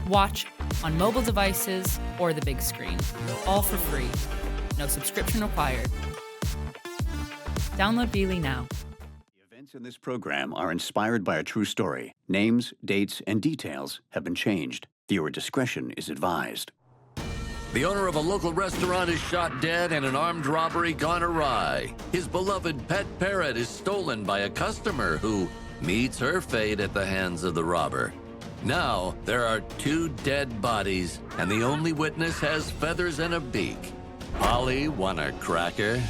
Watch on mobile devices or the big screen, all for free. No subscription required. Download Beely now. The events in this program are inspired by a true story. Names, dates, and details have been changed. Viewer discretion is advised. The owner of a local restaurant is shot dead and an armed robbery gone awry. His beloved pet Parrot is stolen by a customer who meets her fate at the hands of the robber. Now, there are 2 dead bodies, and the only witness has feathers and a beak. Polly want a cracker?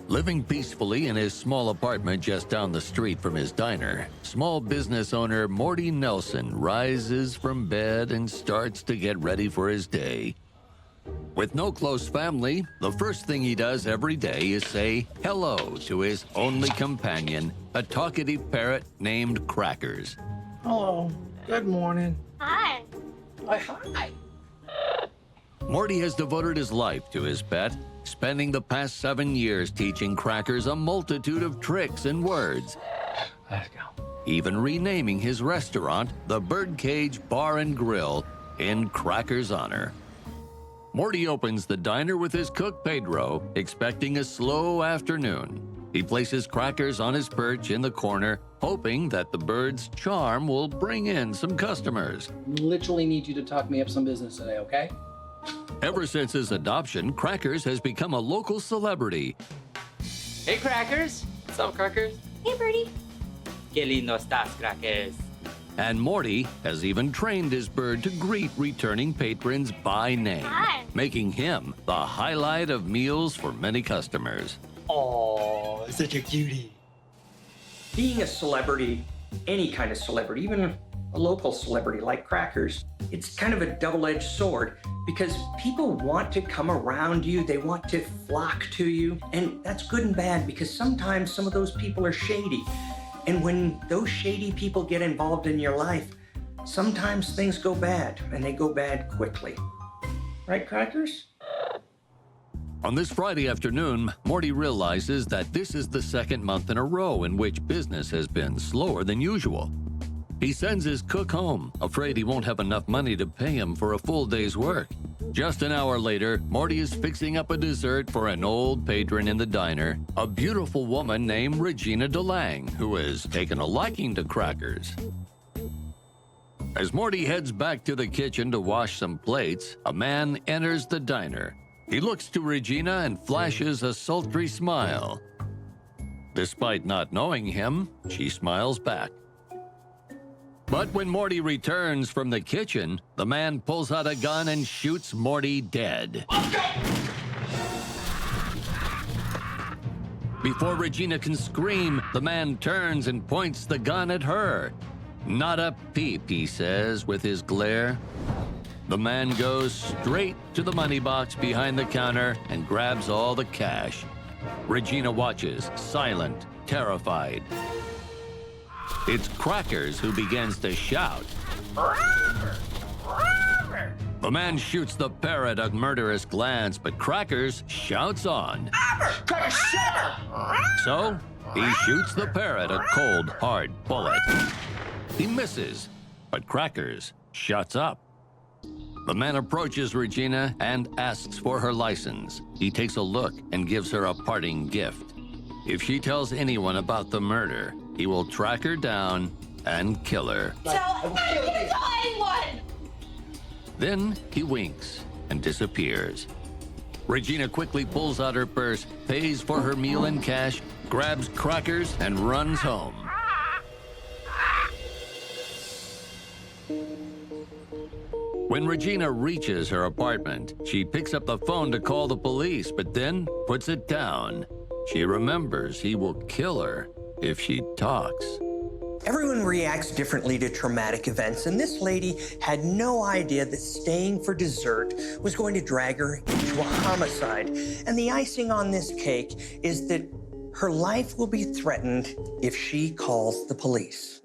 Living peacefully in his small apartment just down the street from his diner, small business owner Morty Nelson rises from bed and starts to get ready for his day. With no close family, the first thing he does every day is say hello to his only companion, a talkative parrot named Crackers. Hello. Good morning. Hi. Hi. Morty has devoted his life to his pet, spending the past 7 years teaching Crackers a multitude of tricks and words. Let's go. Even renaming his restaurant the Birdcage Bar and Grill in Crackers' honor. Morty opens the diner with his cook Pedro, expecting a slow afternoon. He places Crackers on his perch in the corner, hoping that the bird's charm will bring in some customers. Literally need you to talk me up some business today, okay? Ever since his adoption, Crackers has become a local celebrity. Hey, Crackers. What's up, Crackers? Hey, Birdie. Que lindo estás, Crackers. And Morty has even trained his bird to greet returning patrons by name, Hi. making him the highlight of meals for many customers. Oh, such a cutie. Being a celebrity, any kind of celebrity, even a local celebrity like Crackers, it's kind of a double-edged sword because people want to come around you, they want to flock to you, and that's good and bad because sometimes some of those people are shady. And when those shady people get involved in your life, sometimes things go bad, and they go bad quickly. Right, Crackers? On this Friday afternoon, Morty realizes that this is the 2nd month in a row in which business has been slower than usual. He sends his cook home, afraid he won't have enough money to pay him for a full day's work. Just an hour later, Morty is fixing up a dessert for an old patron in the diner, a beautiful woman named Regina DeLang, who has taken a liking to Crackers. As Morty heads back to the kitchen to wash some plates, a man enters the diner. He looks to Regina and flashes a sultry smile. Despite not knowing him, she smiles back. But when Morty returns from the kitchen, the man pulls out a gun and shoots Morty dead. Before Regina can scream, the man turns and points the gun at her. Not a peep, he says with his glare. The man goes straight to the money box behind the counter and grabs all the cash. Regina watches, silent, terrified. It's Crackers who begins to shout. Robber! Robber! The man shoots the parrot a murderous glance, but Crackers shouts on. Robber! Crackers, shut up! So, he shoots the parrot a cold, hard bullet. He misses, but Crackers shuts up. The man approaches Regina and asks for her license. He takes a look and gives her a parting gift. If she tells anyone about the murder, he will track her down and kill her. I'm not gonna tell anyone! Then he winks and disappears. Regina quickly pulls out her purse, pays for her meal in cash, grabs Crackers, and runs home. When Regina reaches her apartment, she picks up the phone to call the police, but then puts it down. She remembers he will kill her if she talks. Everyone reacts differently to traumatic events, and this lady had no idea that staying for dessert was going to drag her into a homicide. And the icing on this cake is that her life will be threatened if she calls the police.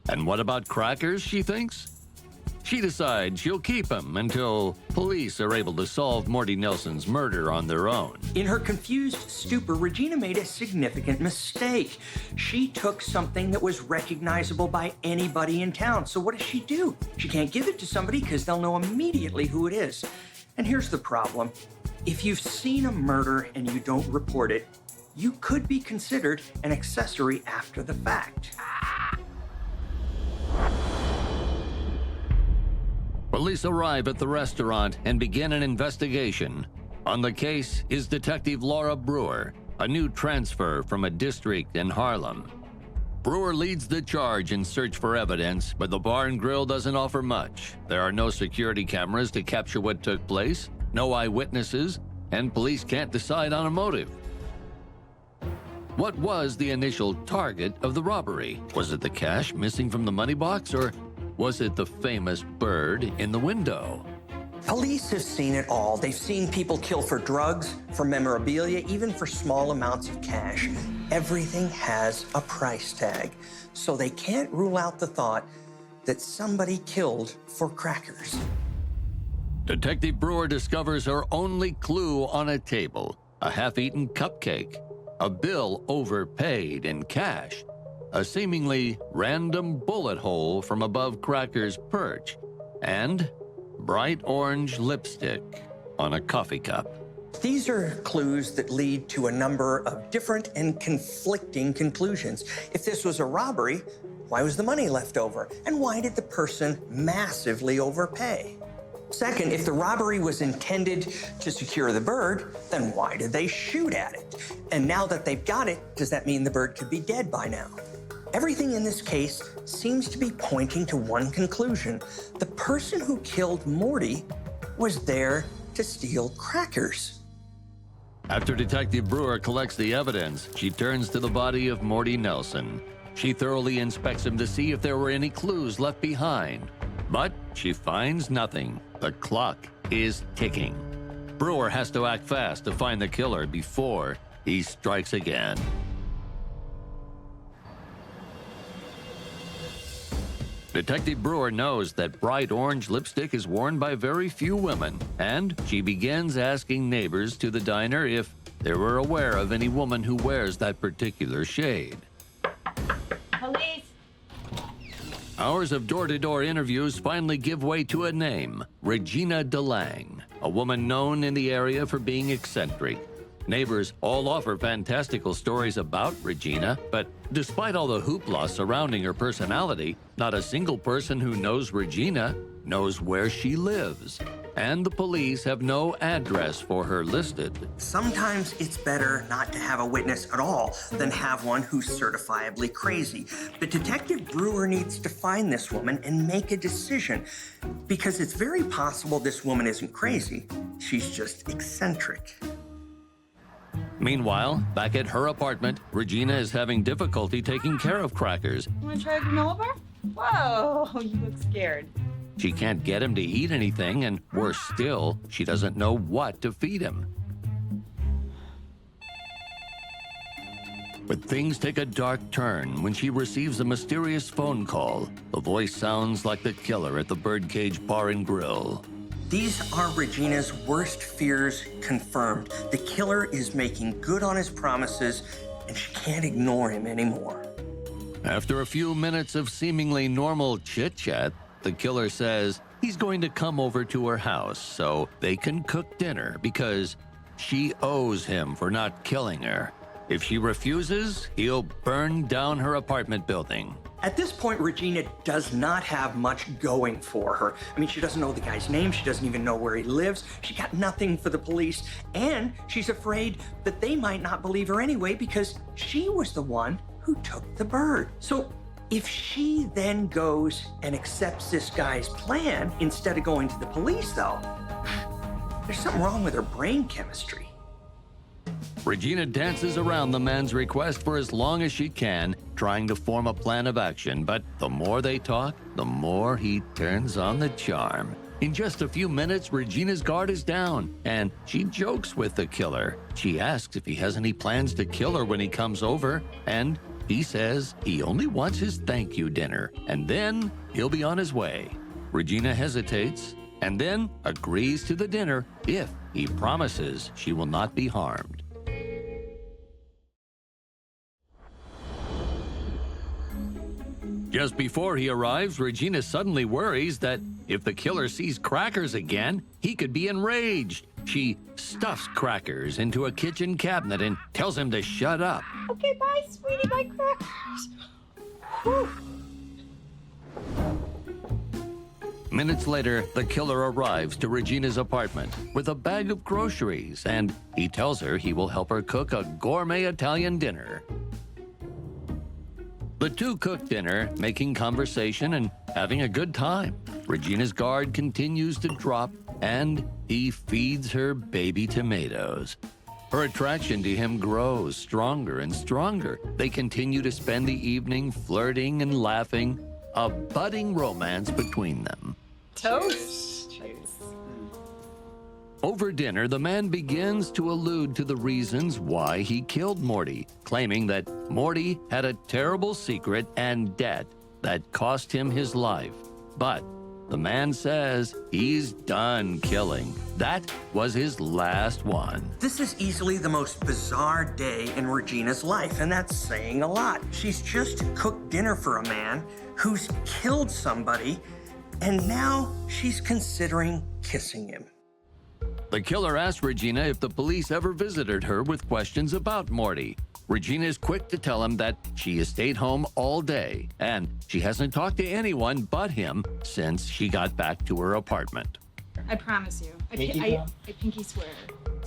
And what about crackers, she thinks? She decides she'll keep him until police are able to solve Morty Nelson's murder on their own. In her confused stupor, Regina made a significant mistake. She took something that was recognizable by anybody in town. So what does she do? She can't give it to somebody because they'll know immediately who it is. And here's the problem. If you've seen a murder and you don't report it, you could be considered an accessory after the fact. Police arrive at the restaurant and begin an investigation. On the case is Detective Laura Brewer, a new transfer from a district in Harlem. Brewer leads the charge in search for evidence, but the bar and grill doesn't offer much. There are no security cameras to capture what took place, no eyewitnesses, and police can't decide on a motive. What was the initial target of the robbery? Was it the cash missing from the money box, or was it the famous bird in the window? Police have seen it all. They've seen people kill for drugs, for memorabilia, even for small amounts of cash. Everything has a price tag, so they can't rule out the thought that somebody killed for crackers. Detective Brewer discovers her only clue on a table, a half-eaten cupcake, a bill overpaid in cash, a seemingly random bullet hole from above Cracker's perch, and bright orange lipstick on a coffee cup. These are clues that lead to a number of different and conflicting conclusions. If this was a robbery, why was the money left over? And why did the person massively overpay? Second, if the robbery was intended to secure the bird, then why did they shoot at it? And now that they've got it, does that mean the bird could be dead by now? Everything in this case seems to be pointing to one conclusion. The person who killed Morty was there to steal crackers. After Detective Brewer collects the evidence, she turns to the body of Morty Nelson. She thoroughly inspects him to see if there were any clues left behind. But she finds nothing. The clock is ticking. Brewer has to act fast to find the killer before he strikes again. Detective Brewer knows that bright orange lipstick is worn by very few women, and she begins asking neighbors to the diner if they were aware of any woman who wears that particular shade. Police! Hours of door-to-door interviews finally give way to a name, Regina DeLang, a woman known in the area for being eccentric. Neighbors all offer fantastical stories about Regina, but despite all the hoopla surrounding her personality, not a single person who knows Regina knows where she lives. And the police have no address for her listed. Sometimes it's better not to have a witness at all than have one who's certifiably crazy. But Detective Brewer needs to find this woman and make a decision, because it's very possible this woman isn't crazy. She's just eccentric. Meanwhile, back at her apartment, Regina is having difficulty taking care of Crackers. Want to try a granola bar? Whoa, you look scared. She can't get him to eat anything, and worse still, she doesn't know what to feed him. But things take a dark turn when she receives a mysterious phone call. The voice sounds like the killer at the Birdcage Bar and Grill. These are Regina's worst fears confirmed. The killer is making good on his promises, and she can't ignore him anymore. After a few minutes of seemingly normal chit-chat, the killer says he's going to come over to her house so they can cook dinner because she owes him for not killing her. If she refuses, he'll burn down her apartment building. At this point, Regina does not have much going for her. I mean, she doesn't know the guy's name. She doesn't even know where he lives. She got nothing for the police. And she's afraid that they might not believe her anyway because she was the one who took the bird. So if she then goes and accepts this guy's plan instead of going to the police, though, there's something wrong with her brain chemistry. Regina dances around the man's request for as long as she can, trying to form a plan of action, but the more they talk, the more he turns on the charm. In just a few minutes, Regina's guard is down, and she jokes with the killer. She asks if he has any plans to kill her when he comes over, and he says he only wants his thank you dinner, and then he'll be on his way. Regina hesitates, and then agrees to the dinner if he promises she will not be harmed. Just before he arrives, Regina suddenly worries that if the killer sees Crackers again, he could be enraged. She stuffs Crackers into a kitchen cabinet and tells him to shut up. Okay, bye, sweetie, bye, Crackers. Whew. Minutes later, the killer arrives to Regina's apartment with a bag of groceries, and he tells her he will help her cook a gourmet Italian dinner. The two cook dinner, making conversation and having a good time. Regina's guard continues to drop, and he feeds her baby tomatoes. Her attraction to him grows stronger and stronger. They continue to spend the evening flirting and laughing, a budding romance between them. Toast. Over dinner, the man begins to allude to the reasons why he killed Morty, claiming that Morty had a terrible secret and debt that cost him his life. But the man says he's done killing. That was his last one. This is easily the most bizarre day in Regina's life, and that's saying a lot. She's just cooked dinner for a man who's killed somebody, and now she's considering kissing him. The killer asks Regina if the police ever visited her with questions about Morty. Regina is quick to tell him that she has stayed home all day, and she hasn't talked to anyone but him since she got back to her apartment. I promise you. I pinky swear.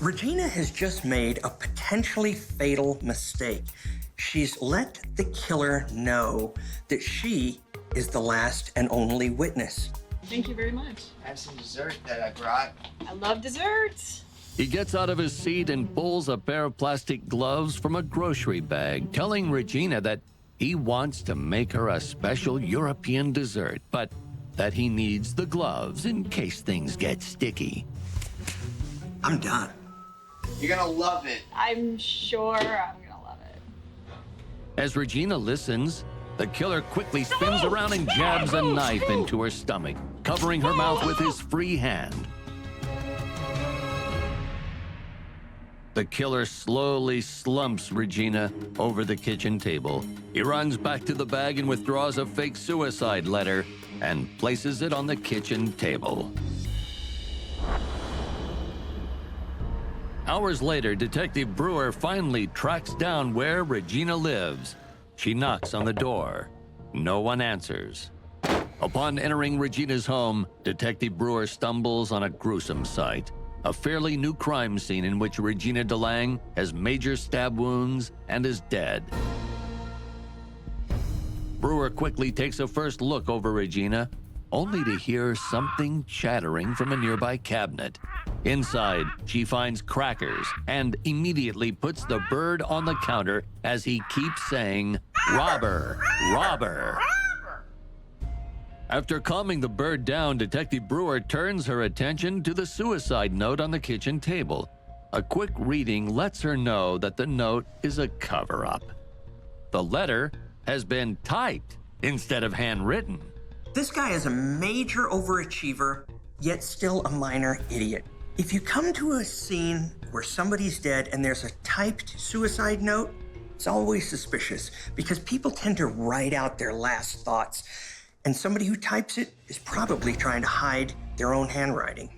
Regina has just made a potentially fatal mistake. She's let the killer know that she is the last and only witness. Thank you very much. I have some dessert that I brought. I love desserts. He gets out of his seat and pulls a pair of plastic gloves from a grocery bag, telling Regina that he wants to make her a special European dessert, but that he needs the gloves in case things get sticky. I'm done. You're gonna love it. I'm sure I'm gonna love it. As Regina listens, the killer quickly spins around and jabs a knife into her stomach, covering her mouth with his free hand. The killer slowly slumps Regina over the kitchen table. He runs back to the bag and withdraws a fake suicide letter and places it on the kitchen table. Hours later, Detective Brewer finally tracks down where Regina lives. She knocks on the door. No one answers. Upon entering Regina's home, Detective Brewer stumbles on a gruesome sight. A fairly new crime scene in which Regina DeLange has major stab wounds and is dead. Brewer quickly takes a first look over Regina, only to hear something chattering from a nearby cabinet. Inside, she finds Crackers and immediately puts the bird on the counter as he keeps saying, "Robber, robber." After calming the bird down, Detective Brewer turns her attention to the suicide note on the kitchen table. A quick reading lets her know that the note is a cover-up. The letter has been typed instead of handwritten. This guy is a major overachiever, yet still a minor idiot. If you come to a scene where somebody's dead and there's a typed suicide note, it's always suspicious because people tend to write out their last thoughts, and somebody who types it is probably trying to hide their own handwriting.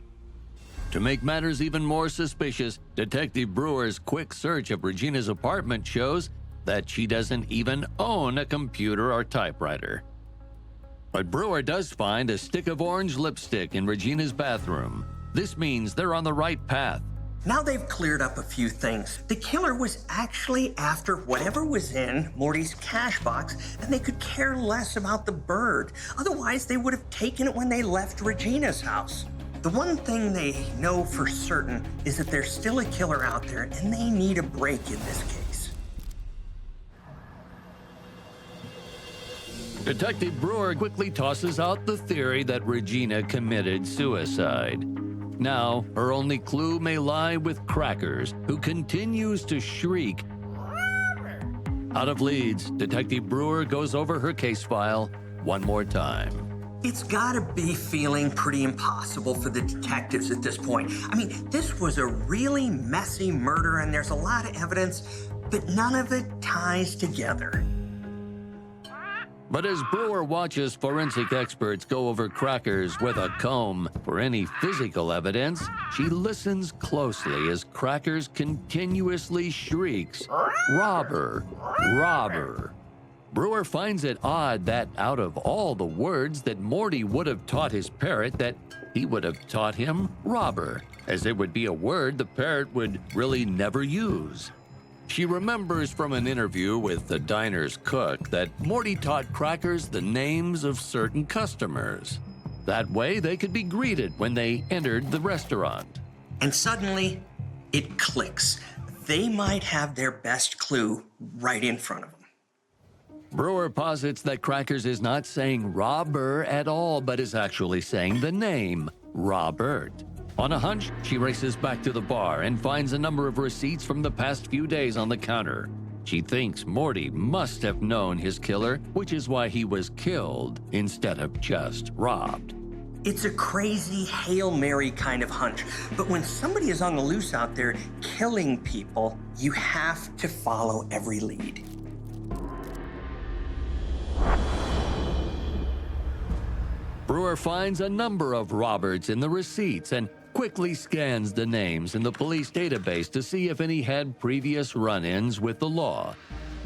To make matters even more suspicious, Detective Brewer's quick search of Regina's apartment shows that she doesn't even own a computer or typewriter. But Brewer does find a stick of orange lipstick in Regina's bathroom. This means they're on the right path. Now they've cleared up a few things. The killer was actually after whatever was in Morty's cash box, and they could care less about the bird. Otherwise, they would have taken it when they left Regina's house. The one thing they know for certain is that there's still a killer out there, and they need a break in this case. Detective Brewer quickly tosses out the theory that Regina committed suicide. Now, her only clue may lie with Crackers, who continues to shriek. Out of leads, Detective Brewer goes over her case file one more time. It's gotta be feeling pretty impossible for the detectives at this point. I mean, this was a really messy murder and there's a lot of evidence, but none of it ties together. But as Brewer watches forensic experts go over Crackers with a comb for any physical evidence, she listens closely as Crackers continuously shrieks, "Robber! Robber!" Brewer finds it odd that out of all the words that Morty would have taught his parrot, that he would have taught him robber, as it would be a word the parrot would really never use. She remembers from an interview with the diner's cook that Morty taught Crackers the names of certain customers. That way they could be greeted when they entered the restaurant. And suddenly, it clicks. They might have their best clue right in front of them. Brewer posits that Crackers is not saying robber at all, but is actually saying the name, Robert. On a hunch, she races back to the bar and finds a number of receipts from the past few days on the counter. She thinks Morty must have known his killer, which is why he was killed instead of just robbed. It's a crazy Hail Mary kind of hunch, but when somebody is on the loose out there killing people, you have to follow every lead. Brewer finds a number of Roberts in the receipts and quickly scans the names in the police database to see if any had previous run-ins with the law.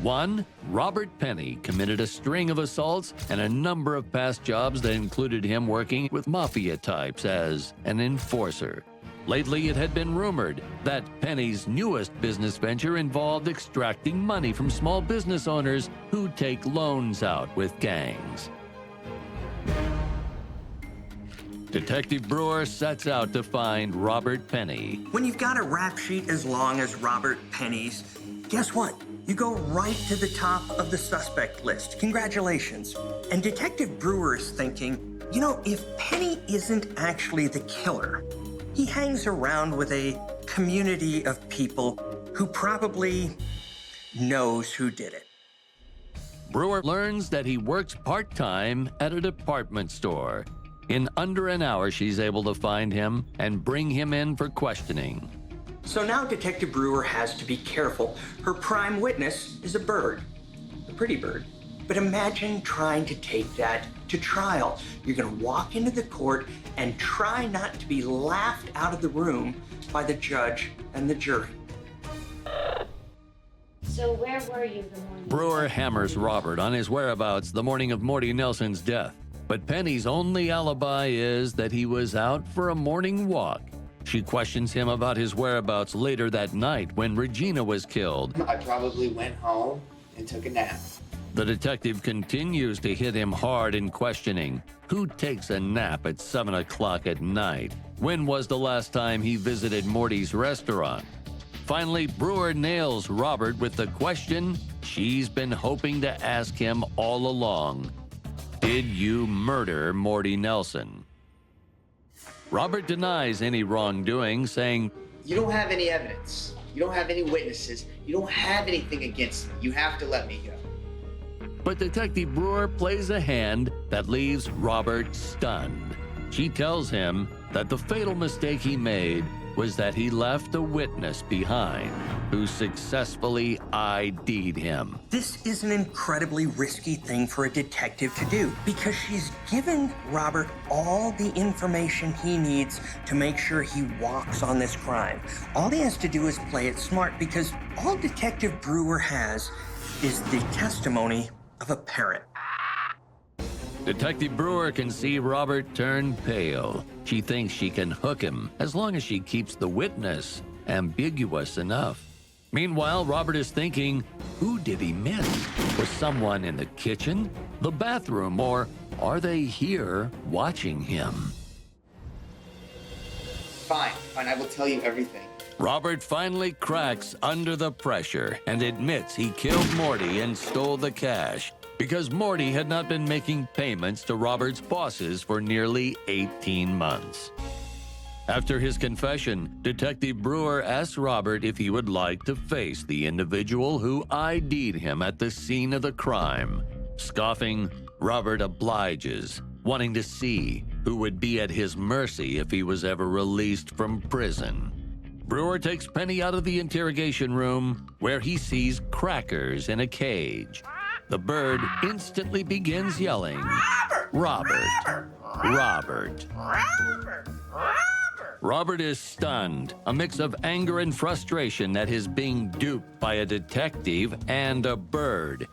One, Robert Penny committed a string of assaults and a number of past jobs that included him working with mafia types as an enforcer. Lately, it had been rumored that Penny's newest business venture involved extracting money from small business owners who take loans out with gangs. Detective Brewer sets out to find Robert Penny. When you've got a rap sheet as long as Robert Penny's, guess what? You go right to the top of the suspect list. Congratulations. And Detective Brewer is thinking, you know, if Penny isn't actually the killer, he hangs around with a community of people who probably knows who did it. Brewer learns that he works part-time at a department store. In under an hour, she's able to find him and bring him in for questioning. So now Detective Brewer has to be careful. Her prime witness is a bird, a pretty bird. But imagine trying to take that to trial. You're gonna walk into the court and try not to be laughed out of the room by the judge and the jury. So where were you the morning? Brewer hammers Robert on his whereabouts the morning of Morty Nelson's death. But Penny's only alibi is that he was out for a morning walk. She questions him about his whereabouts later that night when Regina was killed. I probably went home and took a nap. The detective continues to hit him hard in questioning. Who takes a nap at 7 o'clock at night? When was the last time he visited Morty's restaurant? Finally, Brewer nails Robert with the question she's been hoping to ask him all along. Did you murder Morty Nelson? Robert denies any wrongdoing, saying, You don't have any evidence. You don't have any witnesses. You don't have anything against me. You have to let me go. But Detective Brewer plays a hand that leaves Robert stunned. She tells him that the fatal mistake he made was that he left a witness behind who successfully ID'd him. This is an incredibly risky thing for a detective to do because she's given Robert all the information he needs to make sure he walks on this crime. All he has to do is play it smart because all Detective Brewer has is the testimony of a parrot. Detective Brewer can see Robert turn pale. She thinks she can hook him as long as she keeps the witness ambiguous enough. Meanwhile, Robert is thinking, who did he miss? Was someone in the kitchen, the bathroom, or are they here watching him? Fine, I will tell you everything. Robert finally cracks under the pressure and admits he killed Morty and stole the cash because Morty had not been making payments to Robert's bosses for nearly 18 months. After his confession, Detective Brewer asks Robert if he would like to face the individual who ID'd him at the scene of the crime. Scoffing, Robert obliges, wanting to see who would be at his mercy if he was ever released from prison. Brewer takes Penny out of the interrogation room, where he sees Crackers in a cage. The bird instantly begins yelling, "Robert! Robert! Robert! Robert is stunned, a mix of anger and frustration at his being duped by a detective and a bird.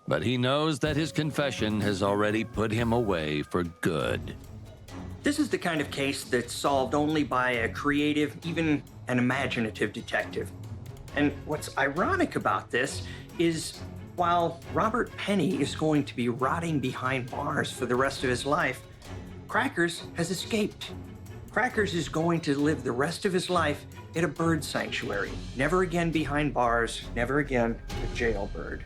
But he knows that his confession has already put him away for good. This is the kind of case that's solved only by a creative, even an imaginative detective. And what's ironic about this is while Robert Penny is going to be rotting behind bars for the rest of his life, Crackers has escaped. Crackers is going to live the rest of his life in a bird sanctuary. Never again behind bars, never again a jailbird.